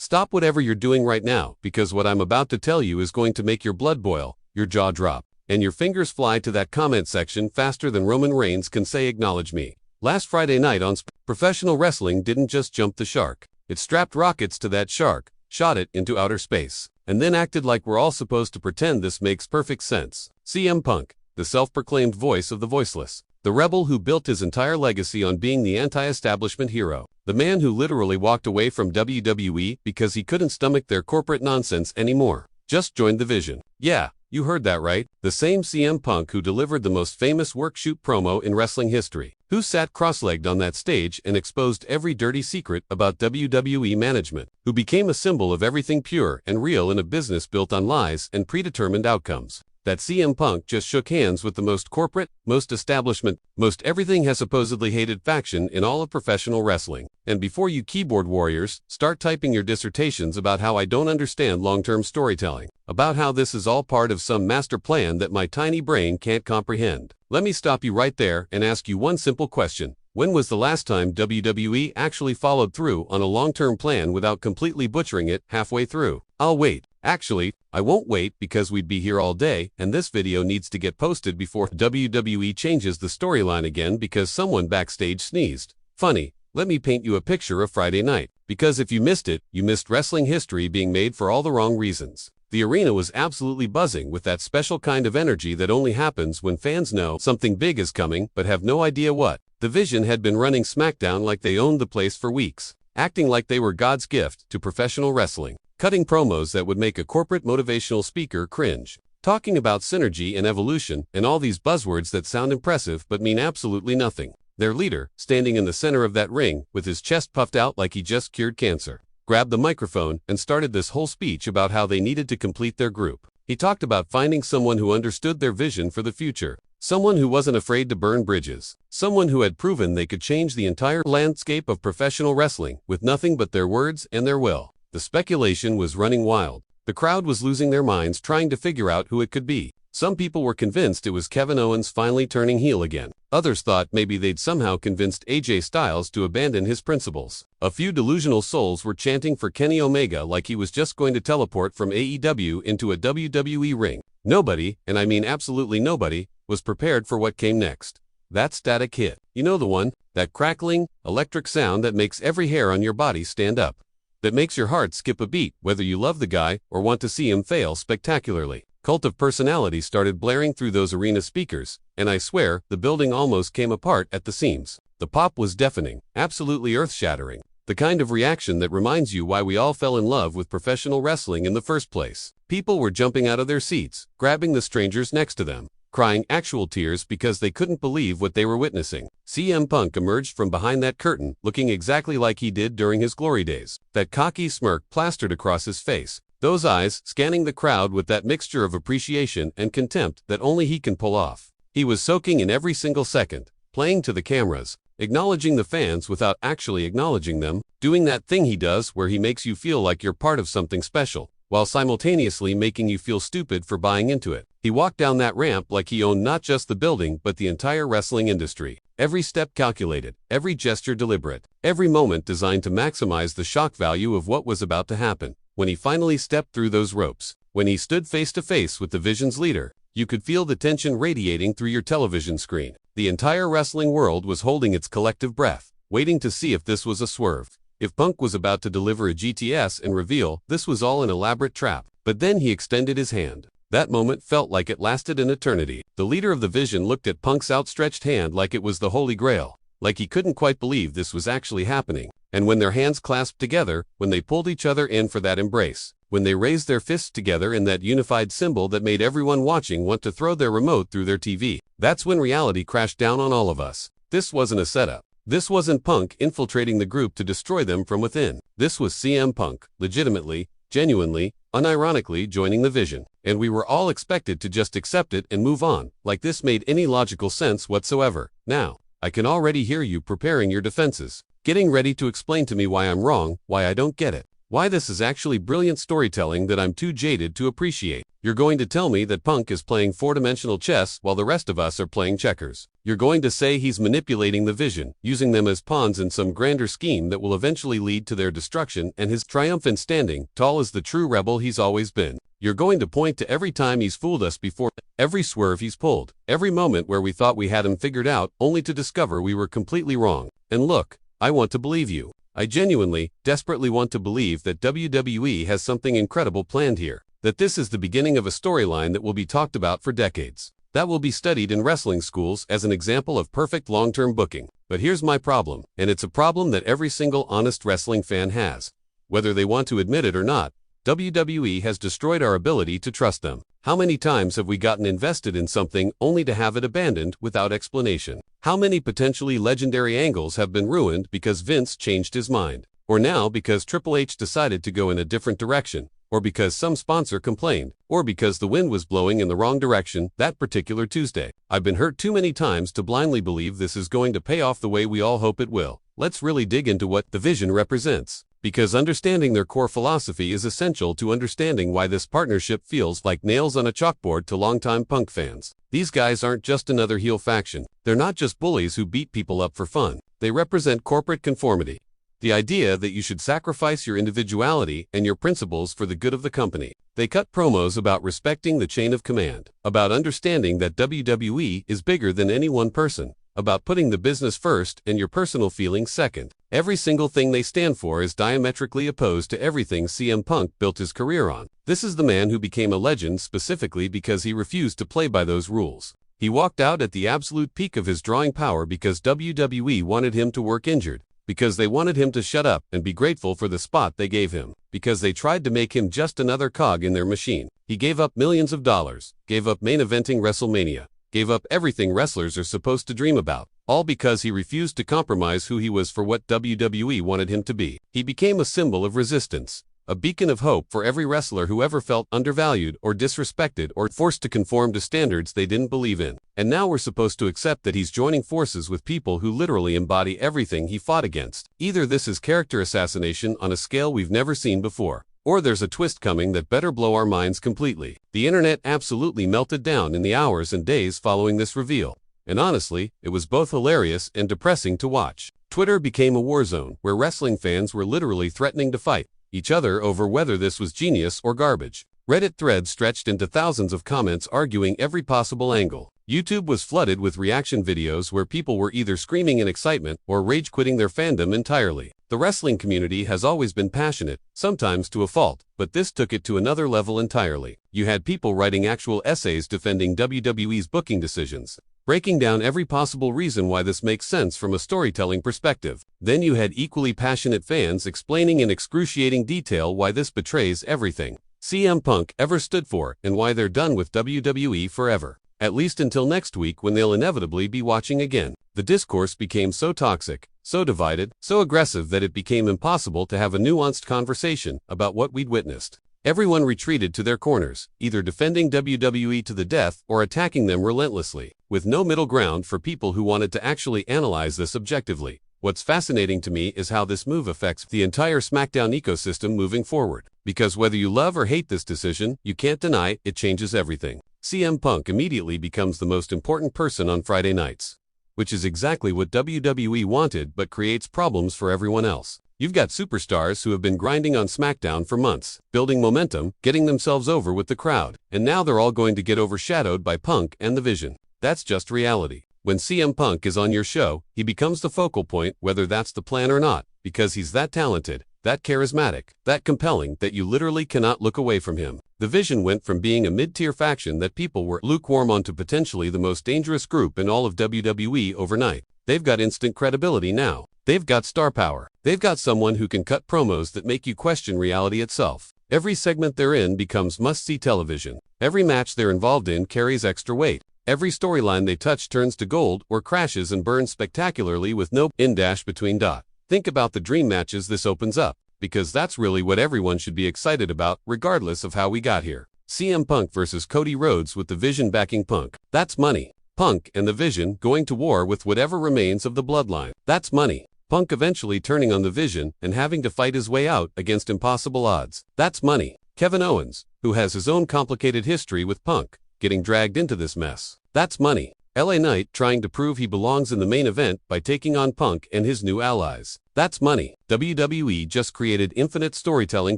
Stop whatever you're doing right now, because what I'm about to tell you is going to make your blood boil, your jaw drop, and your fingers fly to that comment section faster than Roman Reigns can say acknowledge me. Last Friday night on professional wrestling didn't just jump the shark. It strapped rockets to that shark, shot it into outer space, and then acted like we're all supposed to pretend this makes perfect sense. CM Punk, the self-proclaimed voice of the voiceless. The rebel who built his entire legacy on being the anti-establishment hero. The man who literally walked away from WWE because he couldn't stomach their corporate nonsense anymore. Just joined the Vision. Yeah, you heard that right. The same CM Punk who delivered the most famous work-shoot promo in wrestling history. Who sat cross-legged on that stage and exposed every dirty secret about WWE management. Who became a symbol of everything pure and real in a business built on lies and predetermined outcomes. That CM Punk just shook hands with the most corporate, most establishment, most everything has supposedly hated faction in all of professional wrestling. And before you keyboard warriors start typing your dissertations about how I don't understand long-term storytelling, about how this is all part of some master plan that my tiny brain can't comprehend, let me stop you right there and ask you one simple question. When was the last time WWE actually followed through on a long-term plan without completely butchering it halfway through? I'll wait. Actually, I won't wait because we'd be here all day and this video needs to get posted before WWE changes the storyline again because someone backstage sneezed. Funny, let me paint you a picture of Friday night. Because if you missed it, you missed wrestling history being made for all the wrong reasons. The arena was absolutely buzzing with that special kind of energy that only happens when fans know something big is coming but have no idea what. The Vision had been running SmackDown like they owned the place for weeks, acting like they were God's gift to professional wrestling, cutting promos that would make a corporate motivational speaker cringe, talking about synergy and evolution and all these buzzwords that sound impressive but mean absolutely nothing. Their leader, standing in the center of that ring with his chest puffed out like he just cured cancer, grabbed the microphone and started this whole speech about how they needed to complete their group. He talked about finding someone who understood their vision for the future. Someone who wasn't afraid to burn bridges. Someone who had proven they could change the entire landscape of professional wrestling with nothing but their words and their will. The speculation was running wild. The crowd was losing their minds trying to figure out who it could be. Some people were convinced it was Kevin Owens finally turning heel again. Others thought maybe they'd somehow convinced AJ Styles to abandon his principles. A few delusional souls were chanting for Kenny Omega like he was just going to teleport from AEW into a WWE ring. Nobody, and I mean absolutely nobody, was prepared for what came next. That static hit. You know the one, that crackling, electric sound that makes every hair on your body stand up. That makes your heart skip a beat, whether you love the guy or want to see him fail spectacularly. Cult of Personality started blaring through those arena speakers, and I swear, the building almost came apart at the seams. The pop was deafening, absolutely earth-shattering. The kind of reaction that reminds you why we all fell in love with professional wrestling in the first place. People were jumping out of their seats, grabbing the strangers next to them, crying actual tears because they couldn't believe what they were witnessing. CM Punk emerged from behind that curtain looking exactly like he did during his glory days. That cocky smirk plastered across his face. Those eyes scanning the crowd with that mixture of appreciation and contempt that only he can pull off. He was soaking in every single second, playing to the cameras, acknowledging the fans without actually acknowledging them, doing that thing he does where he makes you feel like you're part of something special, while simultaneously making you feel stupid for buying into it. He walked down that ramp like he owned not just the building but the entire wrestling industry. Every step calculated, every gesture deliberate, every moment designed to maximize the shock value of what was about to happen. When he finally stepped through those ropes, when he stood face to face with the Vision's leader, you could feel the tension radiating through your television screen. The entire wrestling world was holding its collective breath, waiting to see if this was a swerve. If Punk was about to deliver a GTS and reveal this was all an elaborate trap. But then he extended his hand. That moment felt like it lasted an eternity. The leader of the Vision looked at Punk's outstretched hand like it was the Holy Grail, like he couldn't quite believe this was actually happening. And when their hands clasped together, when they pulled each other in for that embrace, when they raised their fists together in that unified symbol that made everyone watching want to throw their remote through their TV, that's when reality crashed down on all of us. This wasn't a setup. This wasn't Punk infiltrating the group to destroy them from within. This was CM Punk, legitimately, genuinely, unironically joining the Vision. And we were all expected to just accept it and move on, like this made any logical sense whatsoever. Now, I can already hear you preparing your defenses, getting ready to explain to me why I'm wrong, why I don't get it, why this is actually brilliant storytelling that I'm too jaded to appreciate. You're going to tell me that Punk is playing four-dimensional chess while the rest of us are playing checkers. You're going to say he's manipulating the Vision, using them as pawns in some grander scheme that will eventually lead to their destruction and his triumphant standing, tall as the true rebel he's always been. You're going to point to every time he's fooled us before, every swerve he's pulled, every moment where we thought we had him figured out, only to discover we were completely wrong. And look, I want to believe you. I genuinely, desperately want to believe that WWE has something incredible planned here. That this is the beginning of a storyline that will be talked about for decades. That will be studied in wrestling schools as an example of perfect long-term booking. But here's my problem, and it's a problem that every single honest wrestling fan has. Whether they want to admit it or not, WWE has destroyed our ability to trust them. How many times have we gotten invested in something only to have it abandoned without explanation? How many potentially legendary angles have been ruined because Vince changed his mind? Or now because Triple H decided to go in a different direction? Or because some sponsor complained, or because the wind was blowing in the wrong direction that particular Tuesday. I've been hurt too many times to blindly believe this is going to pay off the way we all hope it will. Let's really dig into what the Vision represents, because understanding their core philosophy is essential to understanding why this partnership feels like nails on a chalkboard to longtime Punk fans. These guys aren't just another heel faction. They're not just bullies who beat people up for fun. They represent corporate conformity. The idea that you should sacrifice your individuality and your principles for the good of the company. They cut promos about respecting the chain of command, about understanding that WWE is bigger than any one person, about putting the business first and your personal feelings second. Every single thing they stand for is diametrically opposed to everything CM Punk built his career on. This is the man who became a legend specifically because he refused to play by those rules. He walked out at the absolute peak of his drawing power because WWE wanted him to work injured. Because they wanted him to shut up and be grateful for the spot they gave him. Because they tried to make him just another cog in their machine. He gave up millions of dollars, gave up main eventing WrestleMania, gave up everything wrestlers are supposed to dream about, all because he refused to compromise who he was for what WWE wanted him to be. He became a symbol of resistance, a beacon of hope for every wrestler who ever felt undervalued or disrespected or forced to conform to standards they didn't believe in. And now we're supposed to accept that he's joining forces with people who literally embody everything he fought against. Either this is character assassination on a scale we've never seen before, or there's a twist coming that better blow our minds completely. The internet absolutely melted down in the hours and days following this reveal. And honestly, it was both hilarious and depressing to watch. Twitter became a war zone where wrestling fans were literally threatening to fight each other over whether this was genius or garbage. Reddit threads stretched into thousands of comments arguing every possible angle. YouTube was flooded with reaction videos where people were either screaming in excitement or rage-quitting their fandom entirely. The wrestling community has always been passionate, sometimes to a fault, but this took it to another level entirely. You had people writing actual essays defending WWE's booking decisions, breaking down every possible reason why this makes sense from a storytelling perspective. Then you had equally passionate fans explaining in excruciating detail why this betrays everything CM Punk ever stood for and why they're done with WWE forever. At least until next week when they'll inevitably be watching again. The discourse became so toxic, so divided, so aggressive that it became impossible to have a nuanced conversation about what we'd witnessed. Everyone retreated to their corners, either defending WWE to the death or attacking them relentlessly, with no middle ground for people who wanted to actually analyze this objectively. What's fascinating to me is how this move affects the entire SmackDown ecosystem moving forward. Because whether you love or hate this decision, you can't deny it changes everything. CM Punk immediately becomes the most important person on Friday nights, which is exactly what WWE wanted but creates problems for everyone else. You've got superstars who have been grinding on SmackDown for months, building momentum, getting themselves over with the crowd, and now they're all going to get overshadowed by Punk and the Vision. That's just reality. When CM Punk is on your show, he becomes the focal point whether that's the plan or not, because he's that talented, that charismatic, that compelling that you literally cannot look away from him. The Vision went from being a mid-tier faction that people were lukewarm on to potentially the most dangerous group in all of WWE overnight. They've got instant credibility now. They've got star power. They've got someone who can cut promos that make you question reality itself. Every segment they're in becomes must-see television. Every match they're involved in carries extra weight. Every storyline they touch turns to gold or crashes and burns spectacularly with no in-dash between dot. Think about the dream matches this opens up, because that's really what everyone should be excited about, regardless of how we got here. CM Punk versus Cody Rhodes with the Vision backing Punk. That's money. Punk and the Vision going to war with whatever remains of the bloodline. That's money. Punk eventually turning on the Vision and having to fight his way out against impossible odds. That's money. Kevin Owens, who has his own complicated history with Punk, getting dragged into this mess. That's money. LA Knight trying to prove he belongs in the main event by taking on Punk and his new allies. That's money. WWE just created infinite storytelling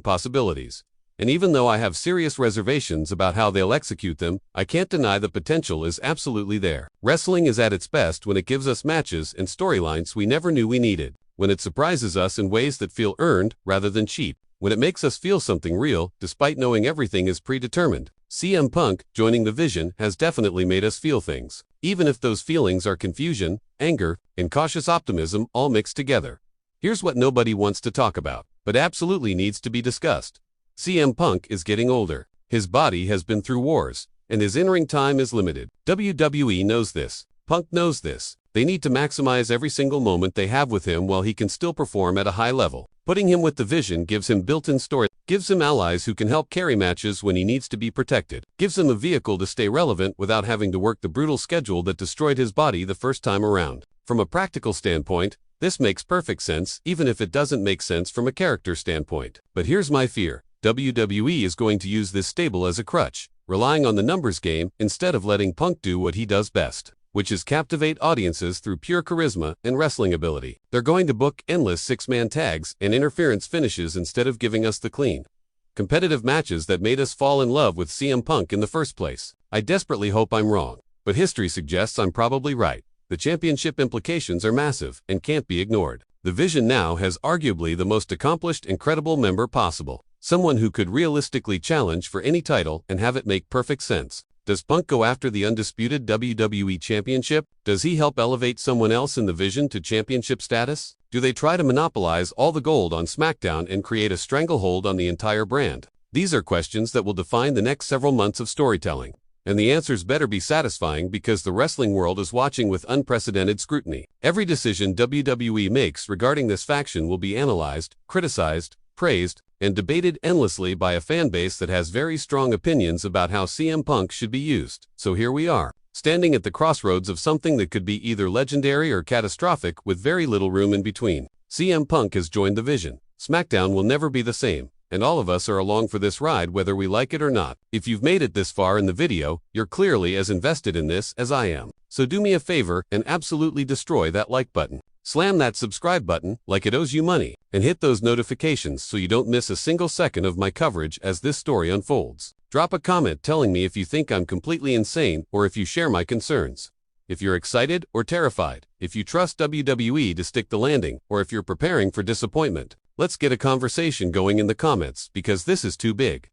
possibilities. And even though I have serious reservations about how they'll execute them, I can't deny the potential is absolutely there. Wrestling is at its best when it gives us matches and storylines we never knew we needed. When it surprises us in ways that feel earned rather than cheap. When it makes us feel something real, despite knowing everything is predetermined. CM Punk joining the Vision has definitely made us feel things. Even if those feelings are confusion, anger, and cautious optimism all mixed together. Here's what nobody wants to talk about, but absolutely needs to be discussed. CM Punk is getting older. His body has been through wars, and his in-ring time is limited. WWE knows this. Punk knows this. They need to maximize every single moment they have with him while he can still perform at a high level. Putting him with the Vision gives him built-in story, gives him allies who can help carry matches when he needs to be protected, gives him a vehicle to stay relevant without having to work the brutal schedule that destroyed his body the first time around. From a practical standpoint, this makes perfect sense even if it doesn't make sense from a character standpoint. But here's my fear. WWE is going to use this stable as a crutch, relying on the numbers game instead of letting Punk do what he does best, which is captivate audiences through pure charisma and wrestling ability. They're going to book endless six-man tags and interference finishes instead of giving us the clean, competitive matches that made us fall in love with CM Punk in the first place. I desperately hope I'm wrong, but history suggests I'm probably right. The championship implications are massive and can't be ignored. The Vision now has arguably the most accomplished and credible member possible. Someone who could realistically challenge for any title and have it make perfect sense. Does Punk go after the undisputed WWE Championship? Does he help elevate someone else in the Vision to championship status? Do they try to monopolize all the gold on SmackDown and create a stranglehold on the entire brand? These are questions that will define the next several months of storytelling. And the answers better be satisfying because the wrestling world is watching with unprecedented scrutiny. Every decision WWE makes regarding this faction will be analyzed, criticized, praised, and debated endlessly by a fan base that has very strong opinions about how CM Punk should be used. So here we are, standing at the crossroads of something that could be either legendary or catastrophic with very little room in between. CM Punk has joined the Vision. SmackDown will never be the same, and all of us are along for this ride whether we like it or not. If you've made it this far in the video, you're clearly as invested in this as I am. So do me a favor and absolutely destroy that like button. Slam that subscribe button like it owes you money, and hit those notifications so you don't miss a single second of my coverage as this story unfolds. Drop a comment telling me if you think I'm completely insane or if you share my concerns. If you're excited or terrified, if you trust WWE to stick the landing, or if you're preparing for disappointment. Let's get a conversation going in the comments because this is too big,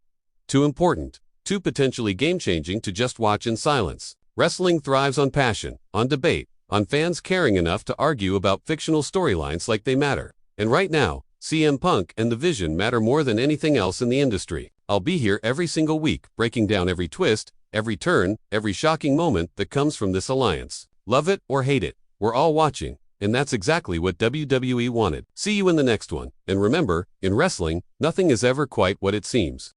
too important, too potentially game-changing to just watch in silence. Wrestling thrives on passion, on debate, on fans caring enough to argue about fictional storylines like they matter. And right now, CM Punk and the Vision matter more than anything else in the industry. I'll be here every single week, breaking down every twist, every turn, every shocking moment that comes from this alliance. Love it or hate it, we're all watching, and that's exactly what WWE wanted. See you in the next one, and remember, in wrestling, nothing is ever quite what it seems.